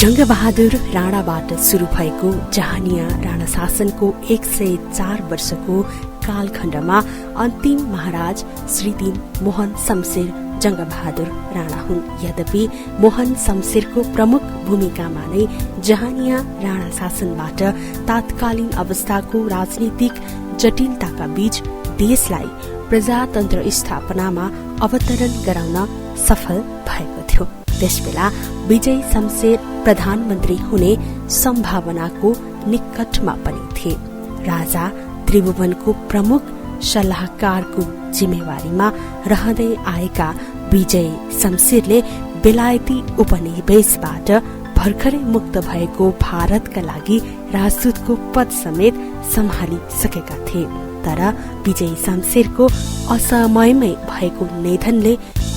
जङ्गबहादुर राणाबाट सुरु भएको जहानिया राणा शासनको 104 वर्षको कालखण्डमा अन्तिम महाराज श्री 3 मोहन शमशेर जङ्गबहादुर राणा हुन्। यद्यपि मोहन शमशेरको प्रमुख भूमिकामा नै जहानिया राणा शासनबाट तात्कालीन अवस्थाको राजनीतिक जटिलताका बीच देशलाई प्रजातन्त्र स्थापनामा अवतरण गराउन सफल भएको थियो। त्यसबेला विजय शमशेर प्रधानमन्त्री हुने सम्भावनाको निकटमा पनि थिए। राजा त्रिभुवनको प्रमुख सल्लाहकारको जिम्मेवारीमा रहँदै आएका विजय शमशेरले बेलायती उपनिवेशबाट भर्खरै मुक्त भएको भारतका लागि राजदूतको पद समेत सम्हालिसकेका थिए। तर विजय शमशेरको असमयमै भएको निधनले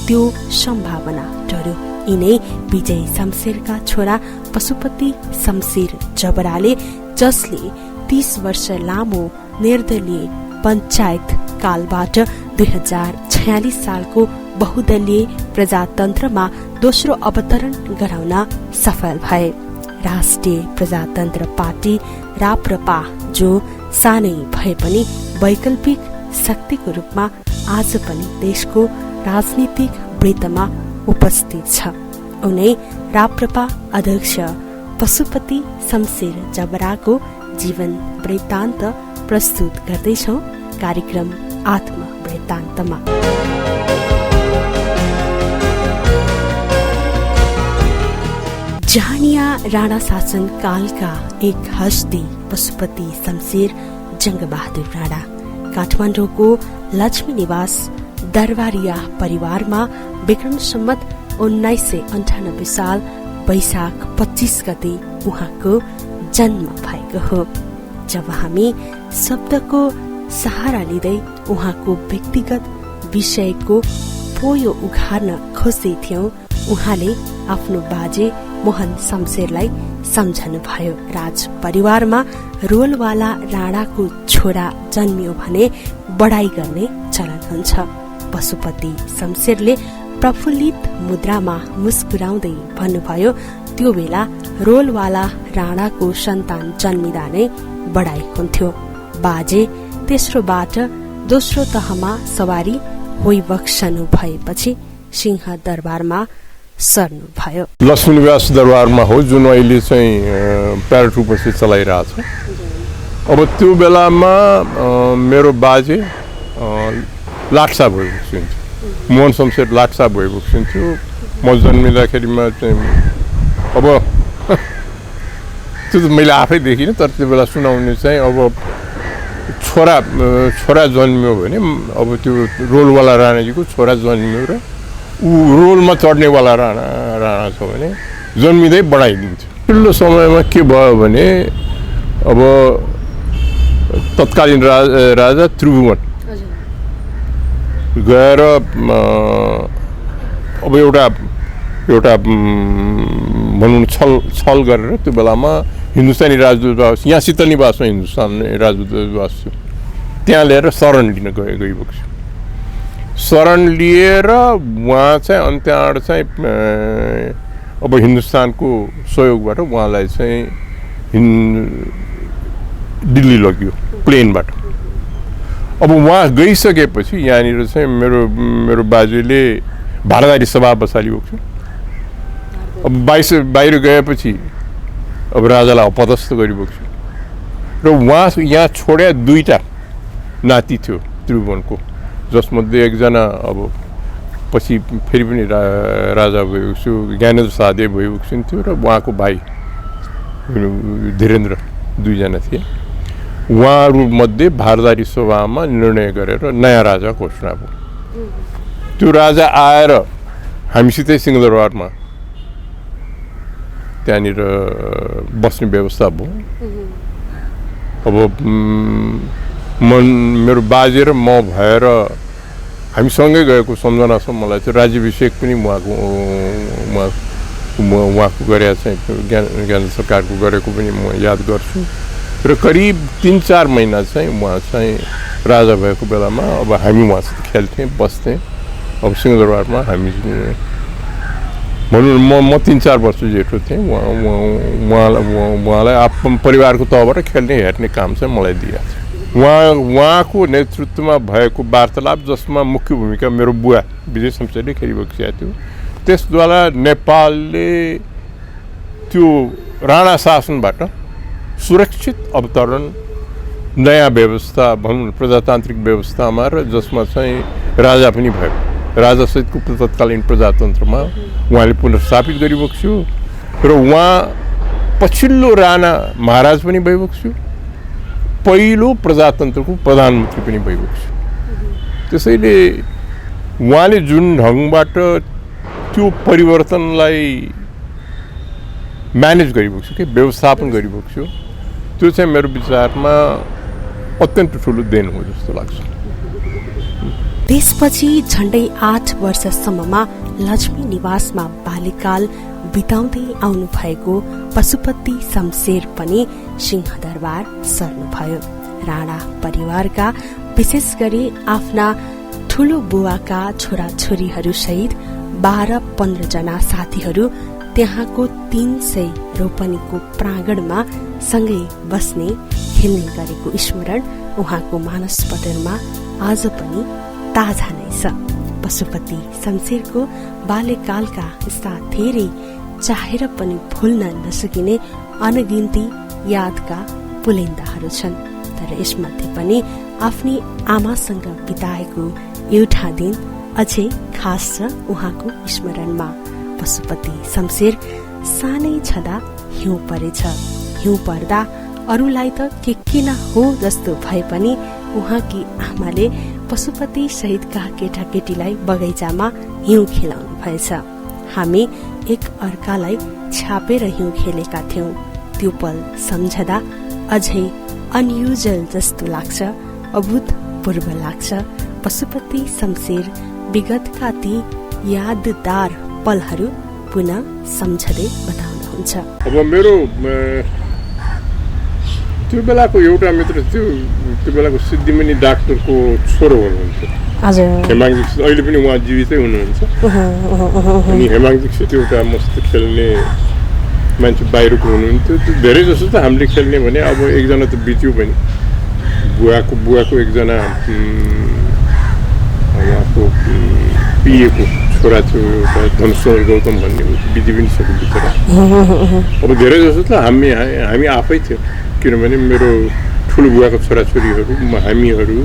त्यो सम्भावना टर्यो। यिनै विजय शमशेरका छोरा पशुपति शमशेर जबराले, जसले 30 वर्ष लामो निर्दलीय पञ्चायत कालबाट 2046 सालको बहुदलीय प्रजातन्त्रमा दोस्रो अवतरण गराउन सफल भए। राष्ट्रिय प्रजातन्त्र पार्टी राप्रपा, जो सानै भए पनि वैकल्पिक शक्तिको रूपमा आज पनि देशको राजनीतिक वृत्तमा उपस्थित छ। उनै राप्रपा अध्यक्ष पशुपति शमशेर जबराको जीवन वृत्तान्त प्रस्तुत गर्दैछौ कार्यक्रम आत्म वृत्तान्तमा। जहानिया राणा शासन कालका एक हस्ती पशुपति शमशेर जङ्गबहादुर राणा काठमाडौँको लक्ष्मी निवास दरबारिया परिवारमा विक्रम सम्मत 1998 साल वैशाख 25 गते उहाँको जन्म भएको हो। जब हामी शब्दको सहारा लिँदै उहाँको व्यक्तिगत विषयको पोयो उघार्न खोज्दै थियौं, उहाँले आफ्नो बाजे मोहन शमशेरलाई सम्झनु भयो। राज परिवारमा रोलवाला राणाको छोरा जन्मियो भने बढाई गर्ने चलन हुन्छ। पशुपति शमशेरले प्रफुल्लित मुद्रामा मुस्कुराउँदै भन्नुभयो, त्यो बेला रोलवाला राणाको सन्तान जन्मिँदा नै बढाई हुन्थ्यो। बाजे तेस्रोबाट दोस्रो तहमा सवारी होइबक्सनु भएपछि सिंह दरबारमा सर्नु भयो। लक्ष्मी निवास दरबारमा हो, जुन अहिले चाहिँ प्यारेड रूपमा चलाइरहेछ। अब त्यो बेलामा मेरो बाजे लाटसा भइबक्सिन्थ्यो, मोहन शमशेर लाटसा भइबक्सिन्थ्यो। म जन्मिँदाखेरिमा चाहिँ अब त्यो त मैले आफै देखिनँ, तर त्यो बेला सुनाउने चाहिँ अब छोरा जन्मियो भने अब त्यो रोलवाला राणाजीको छोरा जन्मियो र ऊ रोलमा चढ्नेवाला राणा छ भने जन्मिँदै बढाइदिन्थ्यो। पछिल्लो समयमा के भयो भने अब तत्कालीन राजा त्रिभुवन गएर अब एउटा भनौँ छल गरेर त्यो बेलामा हिन्दुस्तानी राजदूतावास, यहाँ शीतल निवासमा हिन्दुस्तानी राजदूतावास थियो, त्यहाँ लिएर शरण लिन गइबक्स्यो। शरण लिएर उहाँ चाहिँ अनि त्यहाँबाट चाहिँ अब हिन्दुस्तानको सहयोगबाट उहाँलाई चाहिँ दिल्ली लग्यो प्लेनबाट। अब उहाँ गइसकेपछि यहाँनिर चाहिँ मेरो बाजेले भारदारी सभा बसालिबक्स्यो। अब बाहिर गएपछि अब राजालाई अपदस्थ गरिबक्स्यो र उहाँ यहाँ छोड्या 2टा नाति थियो त्रिभुवनको, जसमध्ये एकजना अब पछि फेरि पनि राजा भइबक्स्यो, ज्ञानेन्द्र शाहदेव भइबक्सिन्थ्यो र उहाँको भाइ धीरेन्द्र, 2जना थिए। उहाँहरूमध्ये भारदारी सभामा निर्णय गरेर नयाँ राजा घोषणा भयो। त्यो राजा आएर हामीसितै सिंहदरबारमा त्यहाँनिर बस्ने व्यवस्था भयो। अब मेरो बाजे र म भएर हामी सँगै गएको सम्झना छ मलाई चाहिँ। राज्याभिषेक पनि उहाँको गरे चाहिँ ज्ञान सरकारको गरेको पनि म याद गर्छु। र करिब 3-4 महिना चाहिँ उहाँ चाहिँ राजा भएको बेलामा अब हामी उहाँसित खेल्थेँ, बस्थेँ। अब सिंहदरबारमा हामी भनौँ म 3-4 वर्ष जेठो थिएँ। उहाँलाई आफ्नो परिवारको तहबाट खेल्ने हेर्ने काम चाहिँ मलाई दिएको छ। उहाँको नेतृत्वमा भएको वार्तालाप जसमा मुख्य भूमिका मेरो बुवा विजय शमशेरले खेलिबसेको थियो, त्यसद्वारा नेपालले त्यो राणा शासनबाट सुरक्षित अवतरण, नयाँ व्यवस्था भनौँ प्रजातान्त्रिक व्यवस्थामा र जसमा चाहिँ राजा पनि भयो, राजासहितको तत्कालीन प्रजातन्त्रमा उहाँले पुनर्स्थापित गरिरहेको छु र उहाँ पछिल्लो राणा महाराज पनि भइरहेको छु, पहिलो प्रजातन्त्रको प्रधानमन्त्री पनि भइरहेको छु। त्यसैले उहाँले जुन ढङ्गबाट त्यो परिवर्तनलाई म्यानेज गरिरहेको छु कि व्यवस्थापन गरिरहेको छु, त्यो चाहिँ मेरो विचारमा अत्यन्त ठुलो देन हो जस्तो लाग्छ। त्यसपछि झण्डै 8 वर्षसम्ममा लक्ष्मी निवासमा बाल्यकाल बिताउँदै आउनु भएको पशुपति शमशेर पनि सिंहदरबार सर्नुभयो। राणा परिवारका विशेष गरी आफ्ना ठूलो बुवाका छोराछोरीहरू सहित 12-15 जना साथीहरू त्यहाँको 300 रोपनीको प्राङ्गणमा सँगै बस्ने खेल्ने गरेको स्मरण उहाँको मानसपटलमा आज पनि ताजा नै छ। पशुपति शमशेरको बाल्यकालका यस्ता धेरै चाहेर पनि भुल्न नसकिने अनगिन्ती यादका पुलेन्दाहरू छन्। तर यसमध्ये पनि आफ्नी आमासँग बिताएको एउटा दिन अझै खास छ उहाँको स्मरणमा। पशुपति शमशेर सानै छँदा हिउँ परेछ। हिउँ पर्दा अरूलाई त के न हो जस्तो भए पनि उहाँकी आमाले पशुपति सहितका केटाकेटीलाई बगैँचामा हिउँ खेलाउनु भएछ। हामी एक अर्कालाई छापेर हिउँ खेलेका थियौं। त्यो पल सम्झदा अझै अनयुजल जस्तो लाग्छ, अभूतपूर्व लाग्छ। पशुपति शमशेर विगतका ती यादगार पलहरू पुनः सम्झदै बताउनुहुन्छ। अब मेरो त्यो बेलाको एउटा मित्र त्यो बेलाको सिद्धिमणि डाक्टरको छोरो हुनुहुन्छ। हेमाङ दीक्षित अहिले पनि उहाँ जीवितै हुनुहुन्छ। अनि हेमाङ दीक्षित एउटा मस्त खेल्ने मान्छे बाहिरको हुनुहुन्थ्यो। त्यो धेरै जसो त हामीले खेल्ने भने अब एकजना त बित्यो पनि, बुवाको एकजना उहाँको पिएको छोरा थियो एउटा धनशोर गौतम भन्ने, बिति पनि सक्यो बिचरा। अब धेरै जसो त हामी आफै थियौँ, किनभने मेरो ठुलो बुवाको छोराछोरीहरू, हामीहरू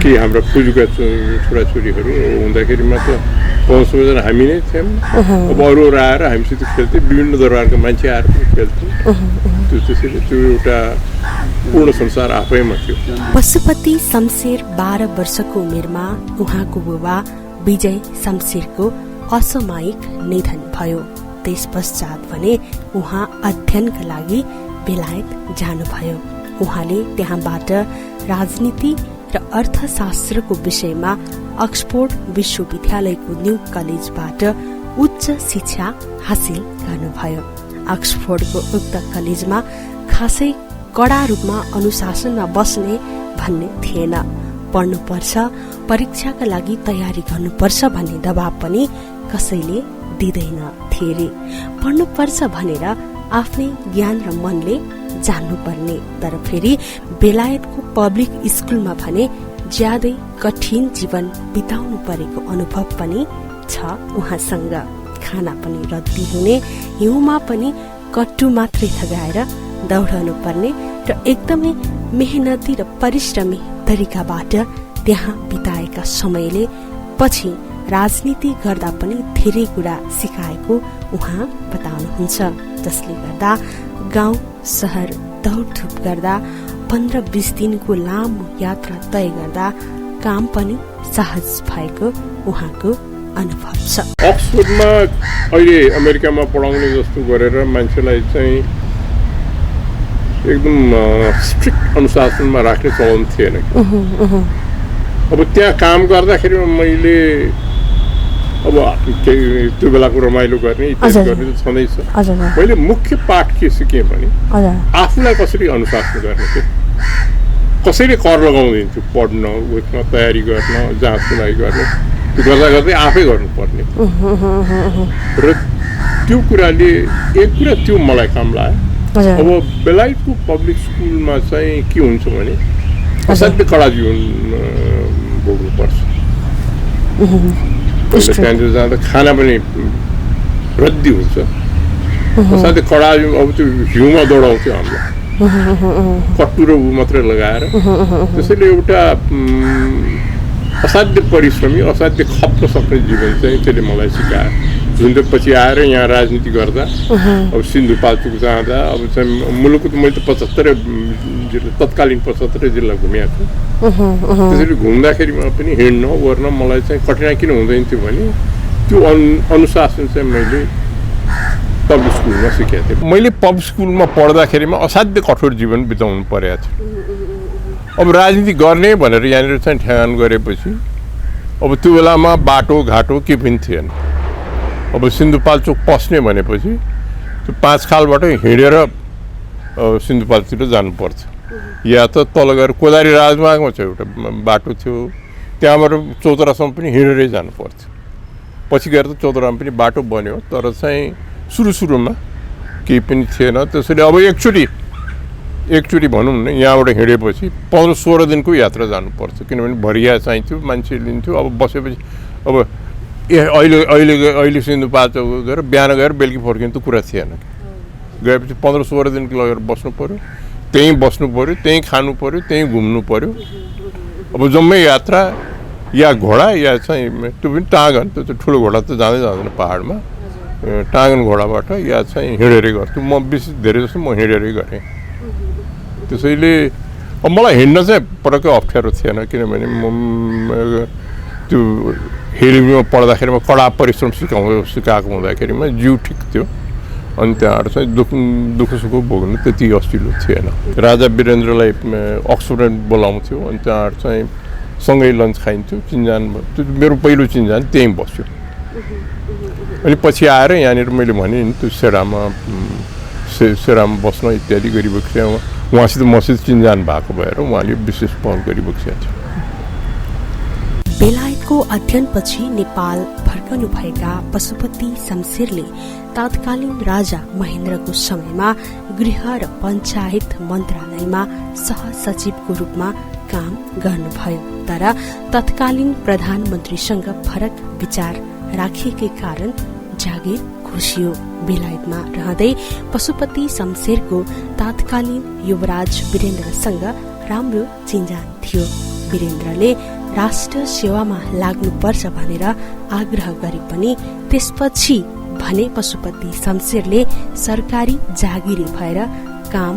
के हाम्रा फुजूका छोराछोरीहरू हुँदाखेरिमा त 500 जना हामी नै थियौँ। अब अरू आएर हामीसित खेल्थे, विभिन्न दरबारका मान्छे आएर पनि खेल्थे। त्यसैले त्यो एउटा पूर्ण संसार आफैमा थियो। पशुपति शमशेर 12 वर्षको उमेरमा उहाँको बुबा विजय शमशेरको असामयिक निधन भयो। त्यस पश्चात भने उहाँ अध्ययनका लागि बेलायत जानुभयो। उहाँले त्यहाँबाट राजनीति र अर्थशास्त्रको विषयमा अक्सफोर्ड विश्वविद्यालयको न्यू कलेजबाट उच्च शिक्षा हासिल गर्नुभयो। अक्सफोर्डको उक्त कलेजमा खासै कडा रूपमा अनुशासनमा बस्ने भन्ने थिएन। पढ्नुपर्छ, परीक्षाका लागि तयारी गर्नुपर्छ भन्ने दबाब पनि कसैले दिँदैन थिए। पढ्नुपर्छ भनेर आफ्नै ज्ञान र मनले जान्नुपर्ने। तर फेरि बेलायतको पब्लिक स्कुलमा भने ज्यादै कठिन जीवन बिताउनु परेको अनुभव पनि छ उहाँसँग। खाना पनि रद्दी हुने, हिउँमा पनि कट्टु मात्रै थगाएर दौडनु पर्ने र एकदमै मेहनती र परिश्रमी तरिकाबाट त्यहाँ बिताएका समयले पछि राजनीति गर्दा पनि धेरै कुरा सिकाएको उहाँ बताउनुहुन्छ। जसले गर्दा गाउँ शहर दौडधुप गर्दा 15-20 दिनको लामो यात्रा तय गर्दा काम पनि सहज भएको उहाँको अनुभव छ। अक्सफोर्डमा अहिले अमेरिकामा पढाउने जस्तो गरेर मान्छेलाई चाहिँ एकदम स्ट्रिक्ट अनुशासनमा राख्ने चलन थिएन। अब त्यहाँ काम गर्दाखेरि मैले अब त्यो बेलाको रमाइलो गर्ने इत्यादि गर्ने त छँदैछ। मैले मुख्य पाठ के सिकेँ भने आफूलाई कसरी अनुशासन गर्ने थियो, कसरी कर लगाउँदिन्छु, पढ्न, उठ्न, तयारी गर्न, जाँच सुनाइ गर्ने, त्यो गर्दा गर्दै आफै गर्नुपर्ने र त्यो कुराले एक कुरा त्यो मलाई काम लाग्यो। अब बेलायतको पब्लिक स्कुलमा चाहिँ के हुन्छ भने असाध्यै कडा जीवन भोग्नुपर्छ। त्यहाँनिर जाँदा खाना पनि रद्दी हुन्छ, असाध्यै कडा। अब त्यो हिउँमा दौडाउँथ्यो हामीलाई कट्टु र ऊ मात्रै लगाएर। त्यसैले एउटा असाध्य परिश्रमी, असाध्य खप्न सक्ने जीवन चाहिँ त्यसले मलाई सिकायो। जुन चाहिँ पछि आएर यहाँ राजनीति गर्दा अब सिन्धुपाल्चोक जाँदा अब चाहिँ मुलुकको त मैले त 75 जिल्ला, तत्कालीन 75 जिल्ला घुमेको छु। त्यसैले घुम्दाखेरिमा पनि हिँड्न ओर्न मलाई चाहिँ कठिनाइ किन हुँदैन थियो भने त्यो अनुशासन चाहिँ मैले पब्लिक स्कुलमा सिकेको थिएँ। मैले पब्लिक स्कुलमा पढ्दाखेरिमा असाध्य कठोर जीवन बिताउनु परेको थियो। अब राजनीति गर्ने भनेर यहाँनिर चाहिँ ठेगान गरेपछि अब त्यो बेलामा बाटोघाटो के पनि थिएन। अब सिन्धुपाल्चोक पस्ने भनेपछि त्यो 5 खालबाट हिँडेर सिन्धुपाल्चोकतिर जानुपर्छ, या त तल गएर कोदारी राजमार्गमा चाहिँ एउटा बाटो थियो, त्यहाँबाट चौतरासम्म पनि हिँडेरै जानुपर्थ्यो। पछि गएर त चौतरामा पनि बाटो बन्यो, तर चाहिँ सुरुमा केही पनि थिएन। त्यसैले अब एकचोटि भनौँ न यहाँबाट हिँडेपछि 15-16 दिनको यात्रा जानुपर्छ, किनभने भरिया चाहिन्थ्यो, मान्छे लिन्थ्यो। अब बसेपछि अब अहिले सिन्धुपाल्चोक गएर बिहान गएर बेलुकी फर्किनु त कुरा थिएन। गएपछि 15-16 दिनको लगेर बस्नु पऱ्यो, त्यहीँ बस्नु पऱ्यो, त्यहीँ खानु पऱ्यो, त्यहीँ घुम्नु पऱ्यो। अब जम्मै यात्रा या घोडा या चाहिँ त्यो पनि टाँगन, त्यो चाहिँ ठुलो घोडा त जाँदैन पाहाडमा, टाँगन घोडाबाट या चाहिँ हिँडेरै गर्थ्यो। म विशेष धेरै जस्तो म हिँडेरै गरेँ। त्यसैले अब मलाई हिँड्न चाहिँ पटक्कै अप्ठ्यारो थिएन, किनभने म त्यो हिलमा पढ्दाखेरिमा कडा परिश्रम सिकाएको हुँदाखेरिमा जिउ ठिक थियो। अनि त्यहाँबाट चाहिँ दुःख सुख भोग्नु त्यति अस्तिलो थिएन। राजा वीरेन्द्रलाई अक्सफोर्ड बोलाउँथ्यो, अनि त्यहाँबाट चाहिँ सँगै लन्च खाइन्थ्यो। चिन्जान त्यो मेरो पहिलो चिन्जान त्यहीँ बस्यो। अनि पछि आएर यहाँनिर मैले भने नि त्यो सेरामा बस्न इत्यादि गरिबक्सिया। उहाँसित मसित चिन्जान भएको भएर उहाँले विशेष पहल गरिबक्सिया थियो। बेलायतको अध्ययनपछि नेपाल फर्कनुभएका पशुपति शमशेरले तत्कालीन राजा महेन्द्रको समयमा गृह र पञ्चायत मन्त्रालयमा सहसचिवको रूपमा काम गर्नुभयो। तर तत्कालीन प्रधानमन्त्रीसँग फरक विचार राखिएकै कारण जागिर खुसियो। बेलायतमा रहँदै पशुपति शमशेरको तत्कालीन युवराज वीरेन्द्रसँग राम्रो चिन्जान थियो। वीरेन्द्रले राष्ट्र सेवामा लाग्नुपर्छ भनेर आग्रह गरे पनि त्यसपछि भने पशुपति शमशेरले सरकारी जागिरी भएर काम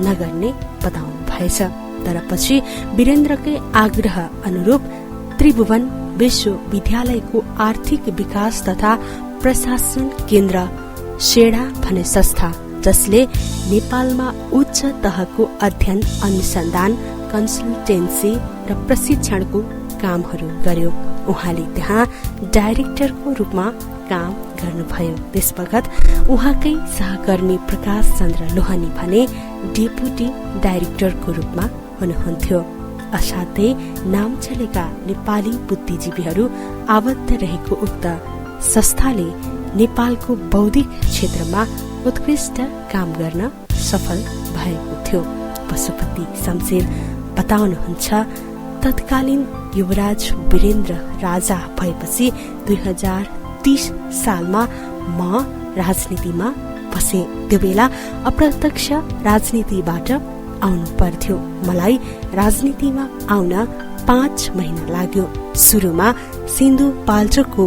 नगर्ने बताउनु भएछ। तर पछि वीरेन्द्रकै आग्रह अनुरूप त्रिभुवन विश्वविद्यालयको आर्थिक विकास तथा प्रशासन केन्द्र सेडा भन्ने संस्था, जसले नेपालमा उच्च तहको अध्ययन अनुसन्धान कन्सल्टेन्सी र प्रशिक्षणको कामहरू गर्यो। उहाँले त्यहाँ डाइरेक्टरको रूपमा काम गर्नुभयो। त्यसवखत उहाँकै सहकर्मी प्रकाश चन्द्र लोहनी भने डेपुटी डाइरेक्टरको रूपमा हुनुहुन्थ्यो। असाध्यै नाम चलेका नेपाली बुद्धिजीवीहरू आबद्ध रहेको उक्त संस्थाले नेपालको बौद्धिक क्षेत्रमा उत्कृष्ट काम गर्न सफल भएको थियो। पशुपति शमशेर बताउनुहुन्छ, तत्कालीन युवराज वीरेन्द्र राजा भएपछि 2030 सालमा म राजनीतिमा पसे। त्यो बेला अप्रत्यक्ष राजनीतिबाट आउनु पर्थ्यो। मलाई राजनीतिमा आउन 5 महिना लाग्यो। सुरुमा सिन्धुपाल्चोकको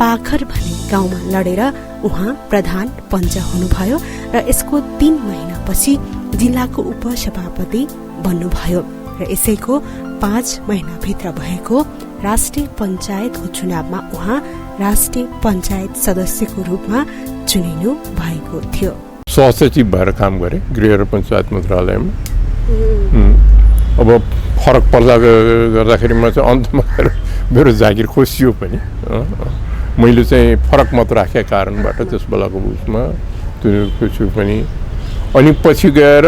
पाखर भन्ने गाउँमा लडेर उहाँ प्रधान पञ्च हुनुभयो र यसको 3 महिनापछि जिल्लाको उपसभापति बन्नुभयो र यसैको 5 महिनाभित्र भएको राष्ट्रिय पञ्चायतको चुनावमा उहाँ राष्ट्रिय पञ्चायत सदस्यको रूपमा चुनिनु भएको थियो। सहसचिव भएर काम गरे गृह र पञ्चायत मन्त्रालयमा। अब फरक पर्दा गर्दाखेरिमा चाहिँ अन्तमा मेरो जागिर खोसियो पनि। मैले चाहिँ फरक मत राखेका कारणबाट त्यस बेलाको उसमा त्यो पनि। अनि पछि गएर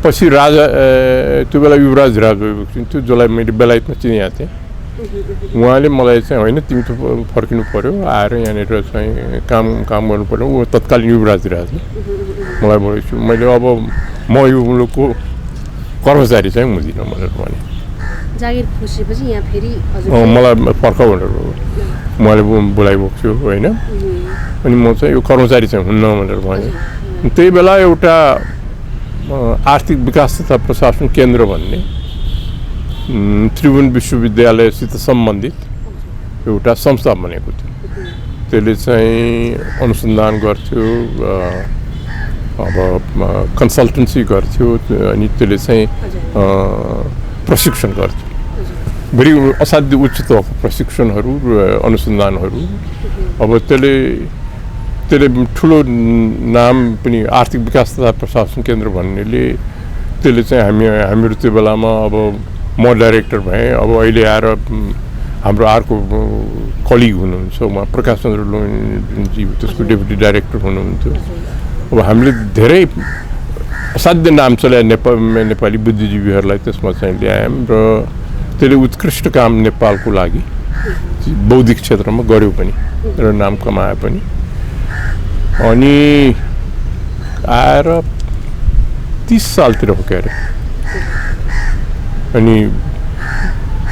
पछि राजा त्यो बेला युवराज राजा थियो, जसलाई मैले बेलायतमा चिनेको थिएँ। उहाँले मलाई चाहिँ होइन तिमी त फर्किनु पऱ्यो आएर यहाँनिर चाहिँ काम गर्नु पऱ्यो। ऊ तत्कालीन युवराज राजले मलाई भनेको मैले अब म यो मुलुकको कर्मचारी चाहिँ हुँदिनँ भनेर भने। जागिर खोसेपछि यहाँ फेरि मलाई पर्ख भनेर उहाँले बोलाइबोक्छु थियो होइन। अनि म चाहिँ यो कर्मचारी चाहिँ हुन्न भनेर भने। त्यही बेला एउटा आर्थिक विकास तथा प्रशासन केन्द्र भन्ने त्रिभुवन विश्वविद्यालयसित सम्बन्धित एउटा संस्था बनेको थियो। त्यसले चाहिँ अनुसन्धान गर्थ्यो, अब कन्सल्टेन्सी गर्थ्यो, अनि त्यसले चाहिँ प्रशिक्षण गर्थ्यो। बढी असाध्य उच्च तहको प्रशिक्षणहरू अनुसन्धानहरू। अब त्यसले ठुलो नाम पनि आर्थिक विकास तथा प्रशासन केन्द्र भन्नेले त्यसले चाहिँ हामीहरू त्यो बेलामा अब म डाइरेक्टर भएँ। अब अहिले आएर हाम्रो अर्को कलिग हुनुहुन्छ उहाँ प्रकाश चन्द्र लोहिनीजी, त्यसको डेपुटी डाइरेक्टर हुनुहुन्थ्यो। अब हामीले धेरै असाध्य नाम चलाए नेपाली बुद्धिजीवीहरूलाई त्यसमा चाहिँ ल्यायौँ र त्यसले उत्कृष्ट काम नेपालको लागि बौद्धिक क्षेत्रमा गर्यो पनि र नाम कमाए पनि। अनि आएर 30 सालतिर हो क्या अरे। अनि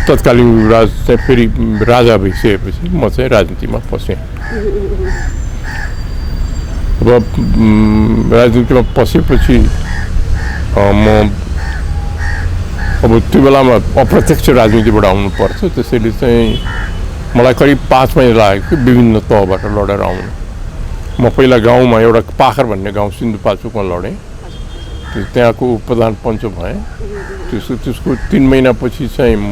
तत्कालीन युवराज चाहिँ फेरि राजा भइसकेपछि म चाहिँ राजनीतिमा पसेँ। अब राजनीतिमा पसेपछि म अब त्यो बेलामा अप्रत्यक्ष राजनीतिबाट आउनु पर्छ। त्यसैले चाहिँ मलाई करिब 5 महिना लाग्यो कि विभिन्न तहबाट लडेर आउनु। म पहिला गाउँमा एउटा पाखर भन्ने गाउँ सिन्धुपाल्चोकमा लडेँ। त्यहाँको उपप्रधान पञ्च भएँ। त्यसको 3 महिनापछि चाहिँ म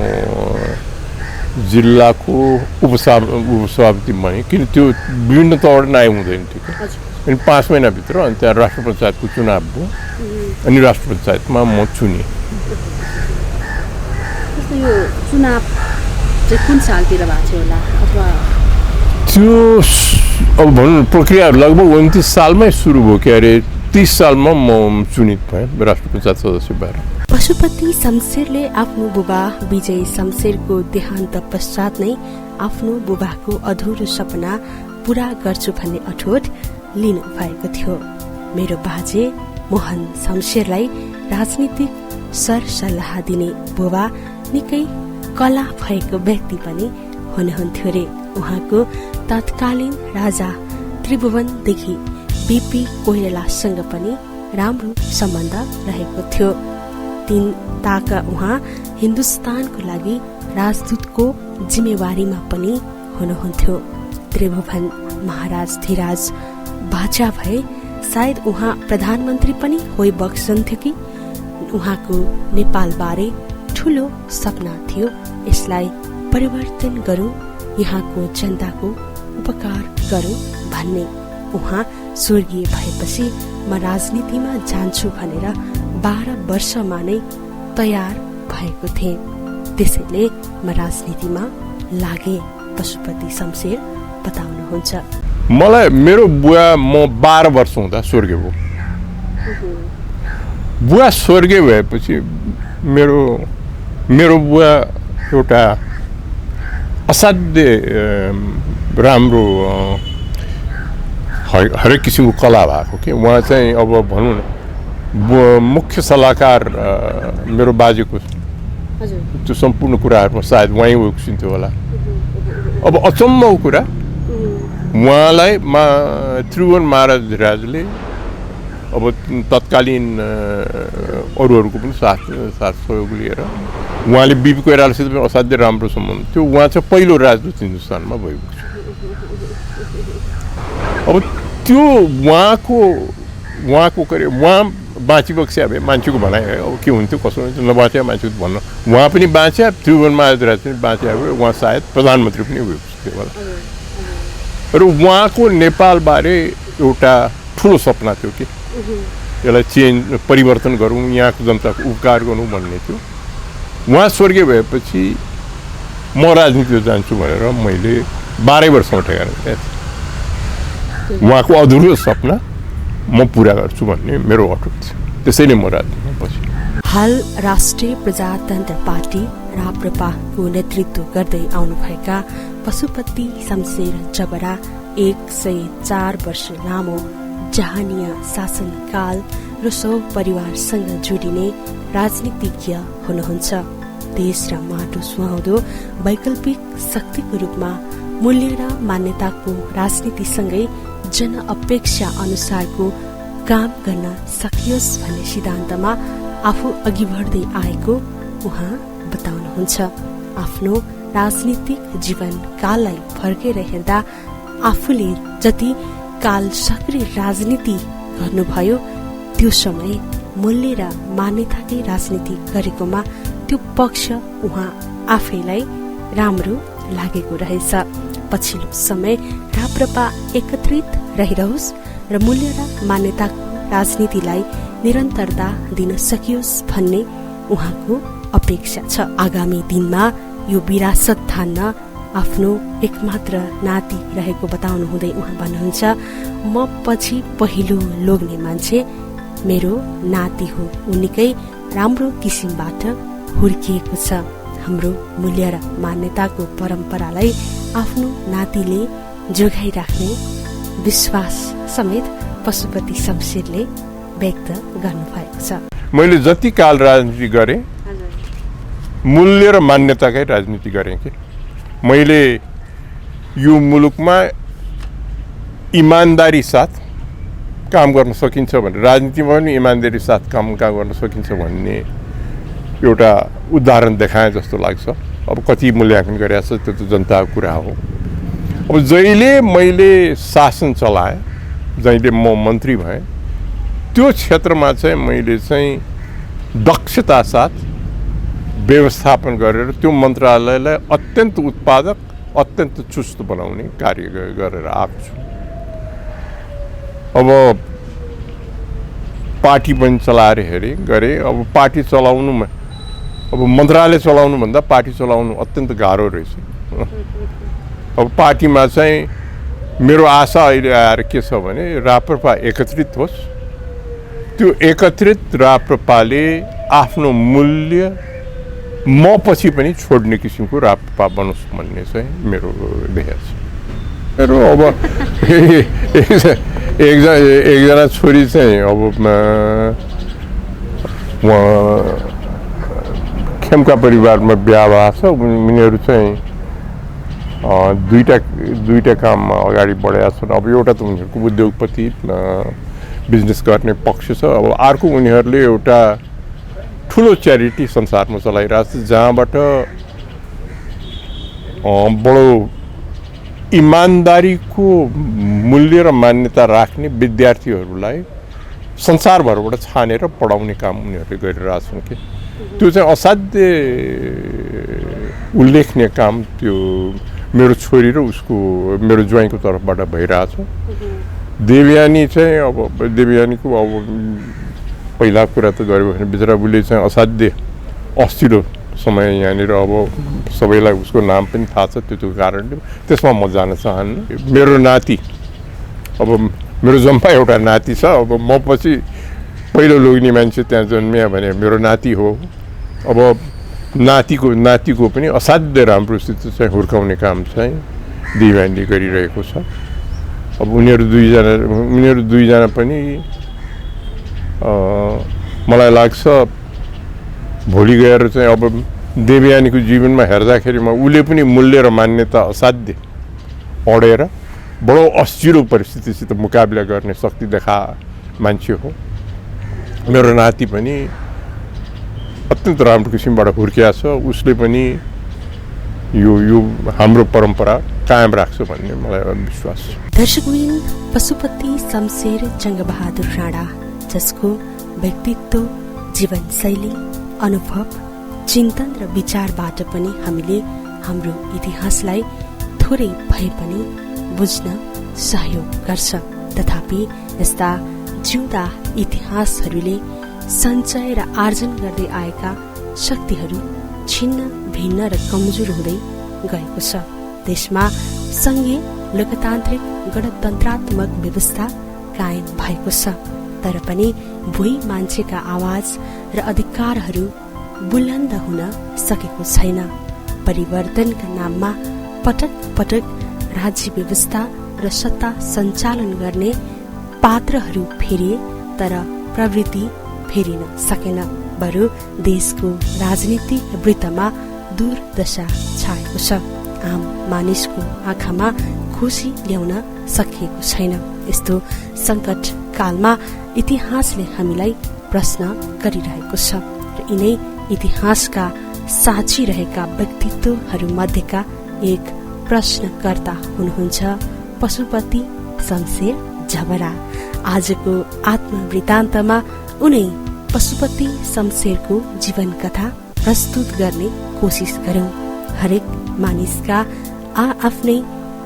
जिल्लाको उपसभापति बनेँ। किन त्यो विभिन्न तहबाट नआइ हुँदैन थियो कि। अनि 5 महिनाभित्र अनि त्यहाँ राष्ट्र पञ्चायतको चुनाव भयो। अनि राष्ट्र पञ्चायतमा म चुनेँ। यो चुनाव चाहिँ कुन सालतिर भएको थियो होला अथवा त्यो अब भनौँ प्रक्रियाहरू लगभग 29 सालमै सुरु भयो के अरे। 30 सालमा म चुनित भएँ राष्ट्र पञ्चायत सदस्य भएर। पशुपति शमशेरले आफ्नो बुबा विजय शमशेरको देहान्त पश्चात नै आफ्नो बुबाको अधुरो सपना पूरा गर्छु भन्ने अठोट लिनु भएको थियो। मेरो बाजे मोहन शमशेरलाई राजनीतिक सरसल्लाह दिने बुबा निकै कला भएको व्यक्ति पनि हुनुहुन्थ्यो रे। उहाँको तत्कालीन राजा त्रिभुवनदेखि बीपी कोइरालासँग पनि राम्रो सम्बन्ध रहेको थियो। ताका उहाँ हिन्दुस्तानको लागि राजदूतको जिम्मेवारीमा पनि हुनुहुन्थ्यो। त्रिभुवन महाराज धीराज बाचा भए सायद उहाँ प्रधानमन्त्री पनि होइबक्सन्थ्यो कि। उहाँको नेपाल बारे ठूलो सपना थियो। यसलाई परिवर्तन गरौं, यहाँको जनताको उपकार गरौं भन्ने। उहाँ स्वर्गीय भएपछि म राजनीतिमा जान्छु भनेर 12 वर्षमा नै तयार भएको थिएँ। त्यसैले म राजनीतिमा लागे। पशुपति शमशेर बताउनुहुन्छ। मलाई मेरो बुवा म 12 वर्ष हुँदा स्वर्गीय भयो। बुवा स्वर्गीय भएपछि मेरो बुवा एउटा असाध्य राम्रो हरेक किसिमको कला भएको के। उहाँ चाहिँ अब भनौँ न मुख्य सल्लाहकार मेरो बाजेको त्यो सम्पूर्ण कुराहरूमा सायद उहाँ उक्सिन्थ्यो होला। अब अचम्मको कुरा उहाँलाई त्रिभुवन महाराज धीराजले अब तत्कालीन अरूहरूको पनि साथ सहयोग लिएर उहाँले बीपी कोइरालासित पनि असाध्य राम्रो सम्बन्ध थियो। उहाँ चाहिँ पहिलो राजदूत हिन्दुस्तानमा भएको छ। अब त्यो उहाँको करियर उहाँ बाँची बक्स्या भए मान्छेको भनाइ है। अब के हुन्थ्यो कसो हुन्थ्यो नबाँच्या मान्छे भन्नु। उहाँ पनि बाँच्या, त्रिभुवन महाराज धीराज पनि बाँच्या भए उहाँ सायद प्रधानमन्त्री पनि भएको थियो होला। र उहाँको नेपालबारे एउटा ठुलो सपना थियो कि यसलाई परिवर्तन गरौँ, यहाँको जनताको उपकार गरौँ भन्ने थियो। उहाँ स्वर्गीय भएपछि म राजनीतिमा जान्छु भनेर मैले 12 वर्षमा ठेगाएर थिएँ। उहाँको अधुरो सपना म पुरा गर्छु भन्ने मेरो अटुट थियो। त्यसैले म राजनीतिमा पसेँ। हाल राष्ट्रिय प्रजातन्त्र पार्टी राप्रपाको नेतृत्व गर्दै आउनुभएका पशुपति शमशेर जबरा 104 वर्ष लामो जहानिया शासनकाल र सौ परिवारसँग जोडिने राजनीतिज्ञ हुनुहुन्छ। देश र माटो सुहाउँदो वैकल्पिक शक्तिको रूपमा मूल्य र मान्यताको राजनीतिसँगै जनअपेक्षा अनुसारको काम गर्न सकियोस् भन्ने सिद्धान्तमा आफू अघि बढ्दै आएको उहाँ बताउनुहुन्छ। आफ्नो राजनीतिक जीवन काललाई फर्केर हेर्दा आफूले जति काल सक्रिय राजनीति गर्नुभयो त्यो समय मूल्य र मान्यताकै राजनीति गरेकोमा त्यो पक्ष उहाँ आफैलाई राम्रो लागेको रहेछ। पछिल्लो समय राप्रपा एकत्रित रहिरहोस् र मूल्य र मान्यताको राजनीतिलाई निरन्तरता दिन सकियोस् भन्ने उहाँको अपेक्षा छ। आगामी दिनमा यो विरासत थान्न आफ्नो एकमात्र नाति रहेको बताउनु हुँदै उहाँ भन्नुहुन्छ, म पछि पहिलो लोग्ने मान्छे मेरो नाति हो। उनीकै राम्रो किसिमबाट हुर्किएको छ। हाम्रो मूल्य र मान्यताको परम्परालाई आफ्नो नातिले जोगाइराख्ने विश्वास समेत पशुपति शमशेरले व्यक्त गर्नुभएको छ। मैले जति काल राजनीति गरेँ मूल्य र मान्यताकै राजनीति गरेँ कि मैले यो मुलुकमा इमान्दारी साथ काम गर्न सकिन्छ भने, राजनीतिमा पनि इमान्दारी साथ काम गर्न सकिन्छ भन्ने एउटा उदाहरण देखाए जस्तो लाग्छ। अब कति मूल्याङ्कन गरिरहेको छ त्यो त जनताको कुरा हो। अब जहिले मैले शासन चलाएँ, जहिले म मन्त्री भएँ, त्यो क्षेत्रमा चाहिँ मैले चाहिँ दक्षता साथ व्यवस्थापन गरेर त्यो मन्त्रालयलाई अत्यन्त उत्पादक, अत्यन्त चुस्त बनाउने कार्य गरेर आएको छु। अब पार्टी पनि चलाएर गरेँ। अब पार्टी चलाउनुमा, अब मन्त्रालय चलाउनुभन्दा पार्टी चलाउनु अत्यन्त गाह्रो रहेछ। अब पार्टीमा चाहिँ मेरो आशा अहिले आएर के छ भने राप्रपा एकत्रित होस्, त्यो एकत्रित राप्रपाले आफ्नो मूल्य म पछि पनि छोड्ने किसिमको राप्रपा बनोस् भन्ने चाहिँ मेरो ध्येय छ। मेरो अब एकजना छोरी चाहिँ अब खेमका परिवारमा बिहा भएको छ। उनीहरू चाहिँ दुईटा काममा अगाडि बढेका छन्। अब एउटा त उनीहरूको उद्योगपति बिजनेस गर्ने पक्ष छ। अब अर्को उनीहरूले एउटा ठुलो च्यारिटी संसारमा चलाइरहेको छ जहाँबाट बडो इमान्दारीको मूल्य र मान्यता राख्ने विद्यार्थीहरूलाई संसारभरबाट छानेर पढाउने काम उनीहरूले गरिरहेछन् कि त्यो चाहिँ असाध्य उल्लेखनीय काम त्यो मेरो छोरी र उसको मेरो ज्वाइँको तर्फबाट भइरहेछ। देवयानी चाहिँ अब देवयानीको अब पहिला कुरा त गऱ्यो भने बिचरा उसले चाहिँ असाध्य अस्थिरो समय यहाँनिर अब सबैलाई उसको नाम पनि थाहा छ, त्यो कारणले त्यसमा म जान चाहन्न। मेरो नाति, अब मेरो जम्मा एउटा नाति छ। अब म पछि पहिलो लोग्ने मान्छे त्यहाँ जन्मिया भने मेरो नाति हो। अब नातिको पनि असाध्य राम्रो स्थिति चाहिँ हुर्काउने काम चाहिँ देवयानीले गरिरहेको छ। अब उनीहरू दुईजना पनि मलाई लाग्छ भोलि गएर चाहिँ अब देवयानीको जीवनमा हेर्दाखेरिमा उसले पनि मूल्य र मान्यता असाध्य अडेर बडो अस्थिरो परिस्थितिसित मुकाबिला गर्ने शक्ति देखा मान्छे हो। मेरो नाति पनि अत्यन्त राम्रो किसिमबाट हुर्किया छ। उसले पनि यो हाम्रो परम्परा कायम राख्छ भन्ने मलाई विश्वास छ। दर्शकवृन्द, पशुपति शमशेर जङ्गबहादुर राणा, जसको व्यक्तित्व, जीवनशैली, अनुभव, चिन्तन र विचारबाट पनि हामीले हाम्रो इतिहासलाई थोरै भए पनि बुझ्न सहयोग गर्छ। तथापि यस्ता जिउँदा इतिहासहरूले सञ्चय र आर्जन गर्दै आएका शक्तिहरू छिन्न भिन्न र कमजोर हुँदै गएको छ। देशमा संघीय लोकतान्त्रिक गणतन्त्रात्मक व्यवस्था कायम भएको छ, तर पनि भुइँ मान्छेका आवाज र अधिकारहरू बुलन्द हुन सकेको छैन। परिवर्तनका नाममा पटक पटक राज्य व्यवस्था र सत्ता सञ्चालन गर्ने पात्रहरू फेरिए, तर प्रवृत्ति फेरिन सकेन। बरु देशको राजनीतिक वृत्तमा दुर्दशा छाएको छ। आम मानिसको आँखामा खुशी ल्याउन सकिएको छैन। यस्तो संकट कालमा इतिहासले हामीलाई प्रश्न गरिरहेको छ र यिनै इतिहासका साक्षी रहेका व्यक्तित्वहरू मध्येका एक प्रश्नकर्ता हुनुहुन्छ पशुपति शमशेर झबरा। आजको आत्मवृत्तान्तमा उनै पशुपति शमशेरको जीवन कथा प्रस्तुत गर्ने कोसिस गरौं। हरेक मानिसका आफ्नै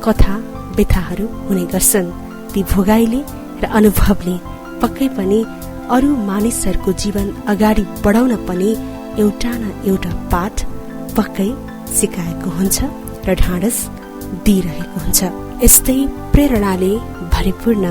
कथा व्यथाहरू हुने गर्छन्। ती भोगाइले र अनुभवले पक्कै पनि अरू मानिसहरूको जीवन अगाडि बढाउन पनि एउटा न एउटा पाठ पक्कै सिकाएको हुन्छ र ढाडस दिइरहेको हुन्छ। यस्तै प्रेरणाले भरिपूर्ण